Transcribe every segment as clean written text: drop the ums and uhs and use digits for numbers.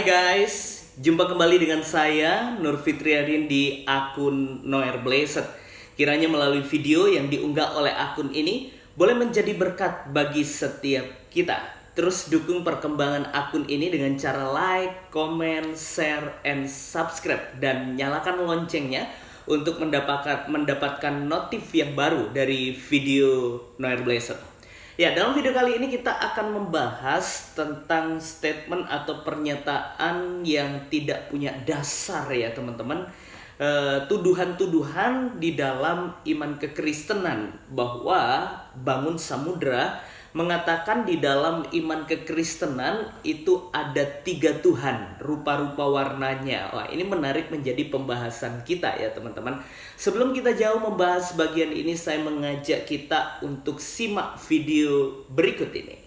Hai guys, jumpa kembali dengan saya Nur Fitriadin di akun Noer Blessed. Kiranya melalui video yang diunggah oleh akun ini boleh menjadi berkat bagi setiap kita. Terus dukung perkembangan akun ini dengan cara like, comment, share, and subscribe. Dan nyalakan loncengnya untuk mendapatkan notif yang baru dari video Noer Blessed. Ya, dalam video kali ini kita akan membahas tentang statement atau pernyataan yang tidak punya dasar ya teman-teman. Tuduhan-tuduhan di dalam iman kekristenan bahwa Bangun Samudra mengatakan di dalam iman kekristenan itu ada 3 Tuhan, rupa-rupa warnanya. Wah, ini menarik menjadi pembahasan kita ya teman-teman. Sebelum kita jauh membahas bagian ini, saya mengajak kita untuk simak video berikut ini.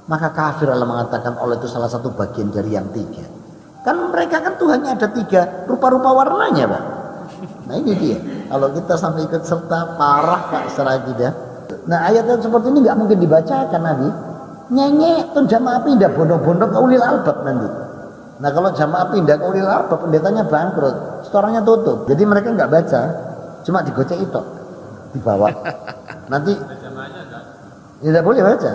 Maka kafir Allah mengatakan Allah itu salah satu bagian dari yang 3. Kan mereka kan Tuhannya ada 3, rupa-rupa warnanya Pak. Nah ini dia, kalau kita sampai ikut serta parah Pak secara akidah. Nah ayat seperti ini nggak mungkin dibacakan Nabi. Nyenyek tuh jamaah pindah bodoh-bodoh ke ulil albab nanti. Nah kalau jamaah pindah ke ulil albab, pendetanya bangkrut, restorannya tutup. Jadi mereka nggak baca, cuma digocek itu di bawah. Nanti tidak boleh baca,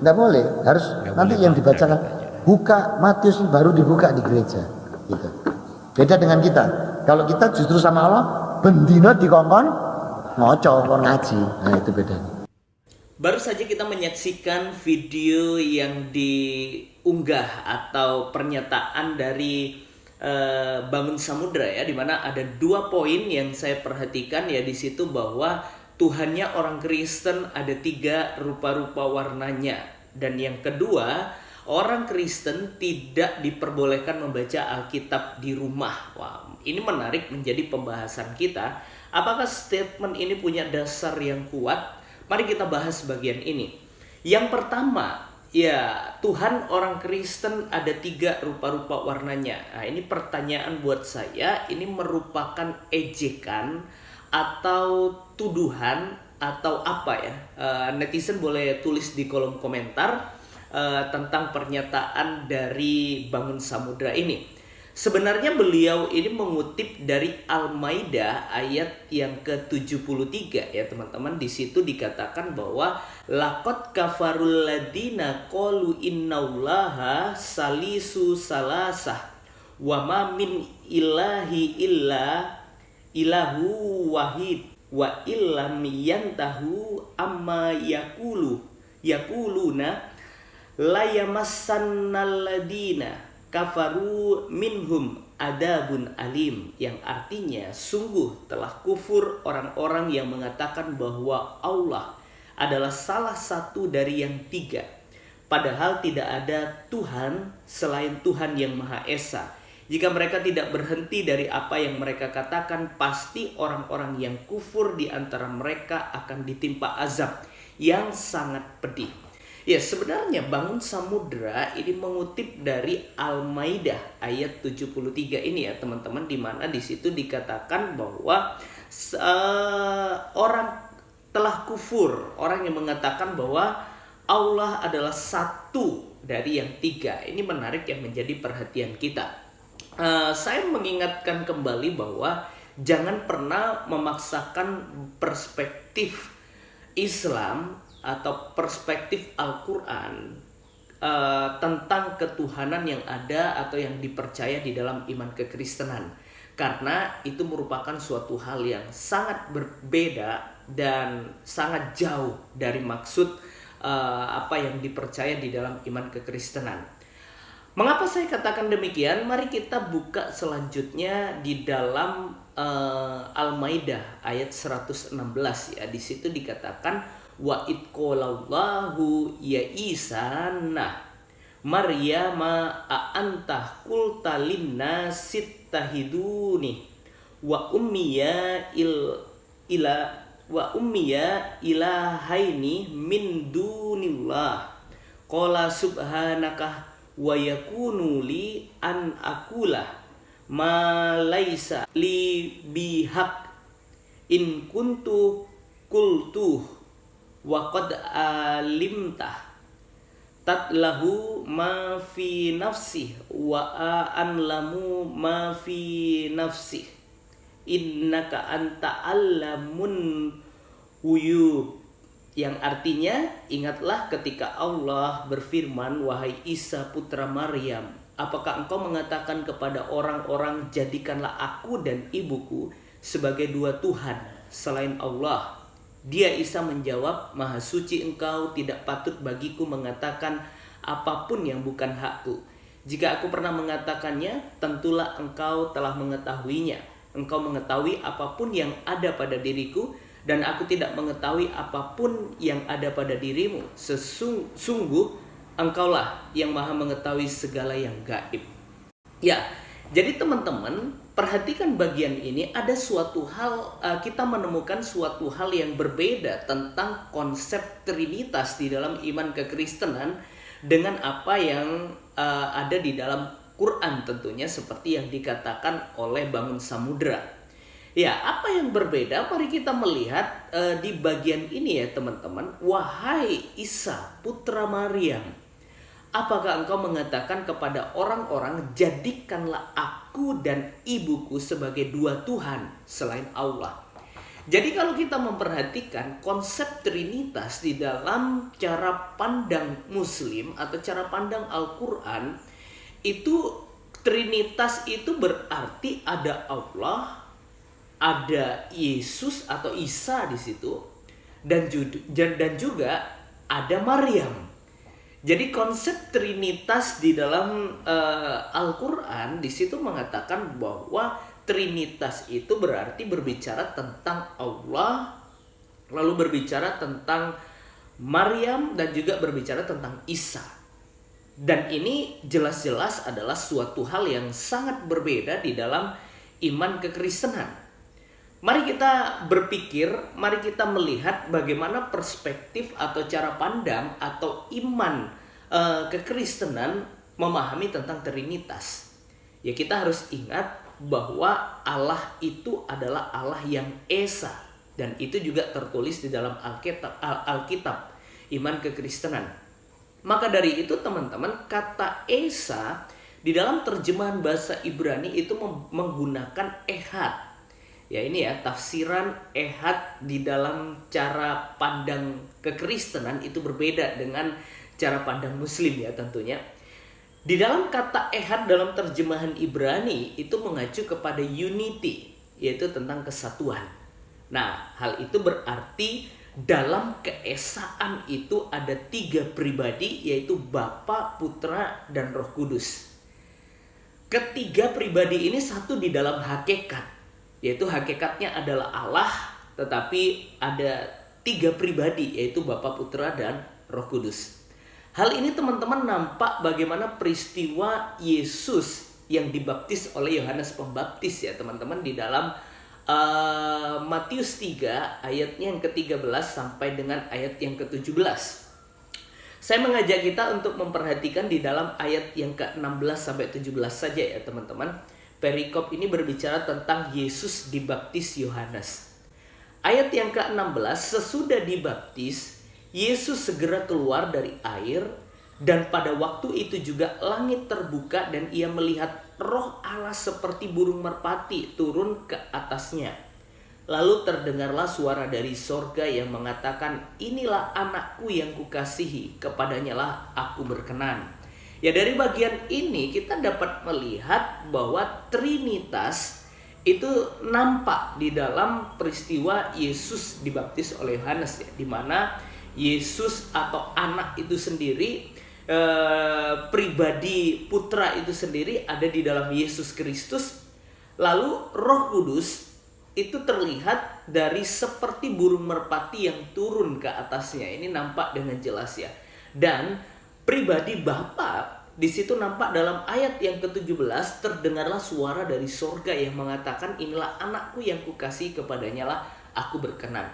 tidak boleh. Harus nanti yang dibacakan buka Matius baru dibuka di gereja. Gitu. Beda dengan kita. Kalau kita justru sama Allah bendino dikongkon ngoco kon ngaji. Nah itu bedanya. Baru saja kita menyaksikan video yang diunggah atau pernyataan dari Bangun Samudra ya, dimana ada 2 poin yang saya perhatikan ya di situ, bahwa Tuhannya orang Kristen ada 3 rupa-rupa warnanya, dan yang kedua, orang Kristen tidak diperbolehkan membaca Alkitab di rumah. Wah, ini menarik menjadi pembahasan kita. Apakah statement ini punya dasar yang kuat? Mari kita bahas bagian ini. Yang pertama, ya Tuhan orang Kristen ada 3 rupa-rupa warnanya. Nah, ini pertanyaan buat saya, ini merupakan ejekan atau tuduhan atau apa ya? Netizen boleh tulis di kolom komentar tentang pernyataan dari Bangun Samudra ini. Sebenarnya beliau ini mengutip dari Al-Maidah ayat yang ke-73 ya teman-teman. Di situ dikatakan bahwa laqad kafarul ladina qalu innallaha salisu salasah wa ma min ilahi illa ilahu wahid wa illam yantahu amma yakuluna la yamassannal ladina kafaru minhum adabun alim, yang artinya sungguh telah kufur orang-orang yang mengatakan bahwa Allah adalah salah satu dari yang 3, padahal tidak ada Tuhan selain Tuhan yang Maha Esa. Jika mereka tidak berhenti dari apa yang mereka katakan, pasti orang-orang yang kufur di antara mereka akan ditimpa azab yang sangat pedih. Ya, sebenarnya Bangun Samudra ini mengutip dari Al-Maidah ayat 73 ini ya teman-teman, di mana di situ dikatakan bahwa orang telah kufur, orang yang mengatakan bahwa Allah adalah satu dari yang 3. Ini menarik yang menjadi perhatian kita. Saya mengingatkan kembali bahwa jangan pernah memaksakan perspektif Islam atau perspektif Al-Quran tentang ketuhanan yang ada atau yang dipercaya di dalam iman kekristenan, karena itu merupakan suatu hal yang sangat berbeda dan sangat jauh dari maksud apa yang dipercaya di dalam iman kekristenan. Mengapa saya katakan demikian? Mari kita buka selanjutnya di dalam Al-Maidah ayat 116 ya. Di situ dikatakan wa id qalallahu ya Isa nah Maryama a anta qulta linnasi tahiduni wa ummiya ilahaini min dunillah qala subhanaka wa yakunu li an akula ma laisa li bihaq in kuntu qultu wa qad alimtah tatlahu ma fi nafsih wa a'lamu ma fi nafsih innaka anta allamun huyub, yang artinya, ingatlah ketika Allah berfirman, wahai Isa putra Maryam, apakah engkau mengatakan kepada orang-orang, jadikanlah aku dan ibuku sebagai dua Tuhan selain Allah? Dia Isa menjawab, maha suci engkau, tidak patut bagiku mengatakan apapun yang bukan hakku. Jika aku pernah mengatakannya, tentulah engkau telah mengetahuinya. Engkau mengetahui apapun yang ada pada diriku, dan aku tidak mengetahui apapun yang ada pada dirimu. Sesungguh engkaulah yang maha mengetahui segala yang gaib. Ya, jadi teman-teman, perhatikan bagian ini, ada suatu hal, kita menemukan suatu hal yang berbeda tentang konsep Trinitas di dalam iman kekristenan dengan apa yang ada di dalam Quran tentunya, seperti yang dikatakan oleh Bangun Samudra. Ya, apa yang berbeda? Mari kita melihat di bagian ini ya teman-teman. Wahai Isa putra Maryam, apakah engkau mengatakan kepada orang-orang, jadikanlah aku dan ibuku sebagai dua Tuhan selain Allah? Jadi kalau kita memperhatikan konsep Trinitas di dalam cara pandang Muslim atau cara pandang Al-Quran, itu Trinitas itu berarti ada Allah, ada Yesus atau Isa di situ, dan juga ada Maryam. Jadi konsep Trinitas di dalam Al-Quran di situ mengatakan bahwa Trinitas itu berarti berbicara tentang Allah, lalu berbicara tentang Maryam, dan juga berbicara tentang Isa. Dan ini jelas-jelas adalah suatu hal yang sangat berbeda di dalam iman kekristenan. Mari kita berpikir, mari kita melihat bagaimana perspektif atau cara pandang atau iman kekristenan memahami tentang Trinitas. Ya, kita harus ingat bahwa Allah itu adalah Allah yang Esa, dan itu juga tertulis di dalam Alkitab iman kekristenan. Maka dari itu teman-teman, kata Esa di dalam terjemahan bahasa Ibrani itu menggunakan ehad. Ya, ini ya tafsiran ehad di dalam cara pandang kekristenan itu berbeda dengan cara pandang Muslim ya tentunya. Di dalam kata ehad dalam terjemahan Ibrani itu mengacu kepada unity, yaitu tentang kesatuan. Nah, hal itu berarti dalam keesaan itu ada 3 pribadi, yaitu Bapa, Putra, dan Roh Kudus. Ketiga pribadi ini satu di dalam hakikat, yaitu hakikatnya adalah Allah, tetapi ada 3 pribadi, yaitu Bapa, Putra, dan Roh Kudus. Hal ini teman-teman nampak bagaimana peristiwa Yesus yang dibaptis oleh Yohanes Pembaptis ya teman-teman di dalam Matius 3 ayatnya yang ke-13 sampai dengan ayat yang ke-17. Saya mengajak kita untuk memperhatikan di dalam ayat yang ke-16 sampai 17 saja ya teman-teman. Perikop ini berbicara tentang Yesus dibaptis Yohanes. Ayat yang ke-16, sesudah dibaptis, Yesus segera keluar dari air, dan pada waktu itu juga langit terbuka dan ia melihat Roh Allah seperti burung merpati turun ke atasnya. Lalu terdengarlah suara dari sorga yang mengatakan, inilah anakku yang kukasihi, kepadanya lah aku berkenan. Ya, dari bagian ini kita dapat melihat bahwa Trinitas itu nampak di dalam peristiwa Yesus dibaptis oleh Yohanes ya, di mana Yesus atau anak itu sendiri, pribadi putra itu sendiri ada di dalam Yesus Kristus. Lalu Roh Kudus itu terlihat dari seperti burung merpati yang turun ke atasnya. Ini nampak dengan jelas ya. Dan pribadi Bapa di situ nampak dalam ayat yang ke-17, terdengarlah suara dari sorga yang mengatakan, inilah anakku yang kukasihi, kepadanya lah aku berkenan.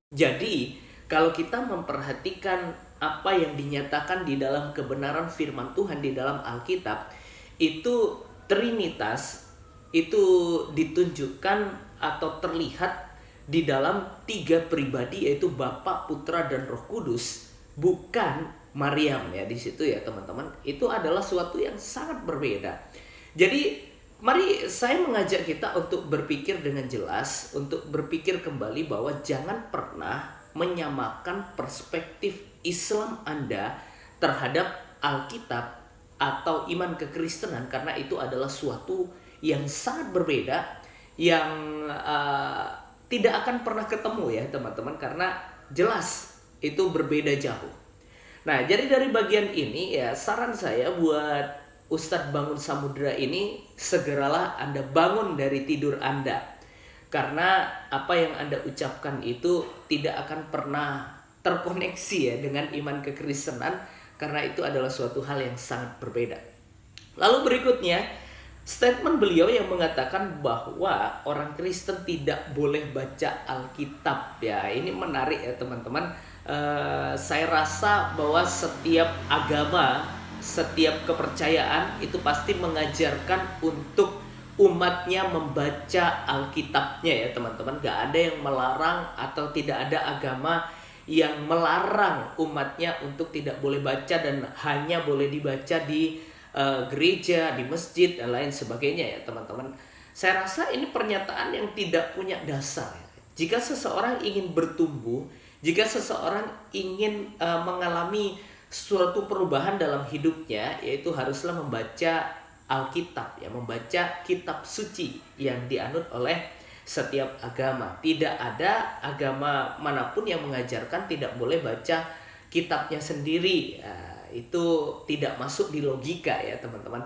Jadi kalau kita memperhatikan apa yang dinyatakan di dalam kebenaran firman Tuhan di dalam Alkitab, itu Trinitas itu ditunjukkan atau terlihat di dalam 3 pribadi, yaitu Bapa, Putra, dan Roh Kudus, bukan Maryam ya di situ ya teman-teman. Itu adalah suatu yang sangat berbeda. Jadi mari saya mengajak kita untuk berpikir dengan jelas, untuk berpikir kembali bahwa jangan pernah menyamakan perspektif Islam Anda terhadap Alkitab atau iman kekristenan, karena itu adalah suatu yang sangat berbeda, yang tidak akan pernah ketemu ya teman-teman, karena jelas itu berbeda jauh. Nah, jadi dari bagian ini ya saran saya buat Ustadz Bangun Samudra ini, segeralah Anda bangun dari tidur Anda. Karena apa yang Anda ucapkan itu tidak akan pernah terkoneksi ya dengan iman kekristenan, karena itu adalah suatu hal yang sangat berbeda. Lalu berikutnya, statement beliau yang mengatakan bahwa orang Kristen tidak boleh baca Alkitab. Ya, ini menarik ya teman-teman. Saya rasa bahwa setiap agama, setiap kepercayaan itu pasti mengajarkan untuk umatnya membaca Alkitabnya ya teman-teman. Gak ada yang melarang, atau tidak ada agama yang melarang umatnya untuk tidak boleh baca dan hanya boleh dibaca di gereja, di masjid dan lain sebagainya ya teman-teman. Saya rasa ini pernyataan yang tidak punya dasar. Jika seseorang ingin bertumbuh, jika seseorang ingin mengalami suatu perubahan dalam hidupnya, yaitu haruslah membaca Alkitab ya, membaca kitab suci yang dianut oleh setiap agama. Tidak ada agama manapun yang mengajarkan tidak boleh baca kitabnya sendiri. Itu tidak masuk di logika ya teman-teman.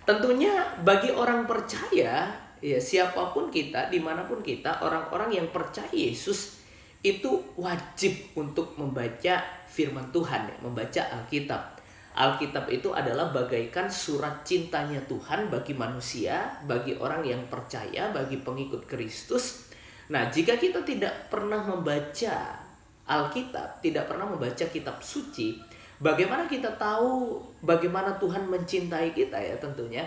Tentunya bagi orang percaya ya, siapapun kita, dimanapun kita, orang-orang yang percaya Yesus itu wajib untuk membaca firman Tuhan ya, membaca Alkitab. Alkitab itu adalah bagaikan surat cintanya Tuhan bagi manusia, bagi orang yang percaya, bagi pengikut Kristus. Nah, jika kita tidak pernah membaca Alkitab, tidak pernah membaca kitab suci, bagaimana kita tahu bagaimana Tuhan mencintai kita ya tentunya.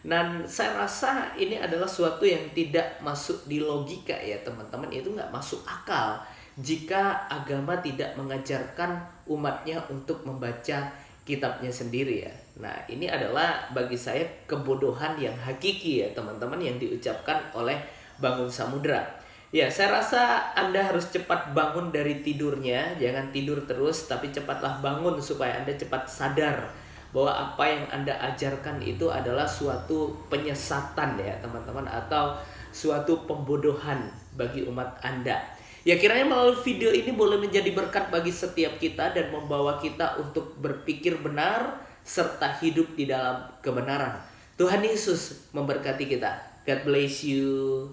Dan saya rasa ini adalah suatu yang tidak masuk di logika ya teman-teman. Itu nggak masuk akal jika agama tidak mengajarkan umatnya untuk membaca kitabnya sendiri ya. Nah, ini adalah bagi saya kebodohan yang hakiki ya teman-teman, yang diucapkan oleh Bangun Samudra. Ya, saya rasa Anda harus cepat bangun dari tidurnya. Jangan tidur terus, tapi cepatlah bangun supaya Anda cepat sadar bahwa apa yang Anda ajarkan itu adalah suatu penyesatan ya teman-teman, atau suatu pembodohan bagi umat Anda. Ya, kiranya melalui video ini boleh menjadi berkat bagi setiap kita dan membawa kita untuk berpikir benar serta hidup di dalam kebenaran. Tuhan Yesus memberkati kita. God bless you.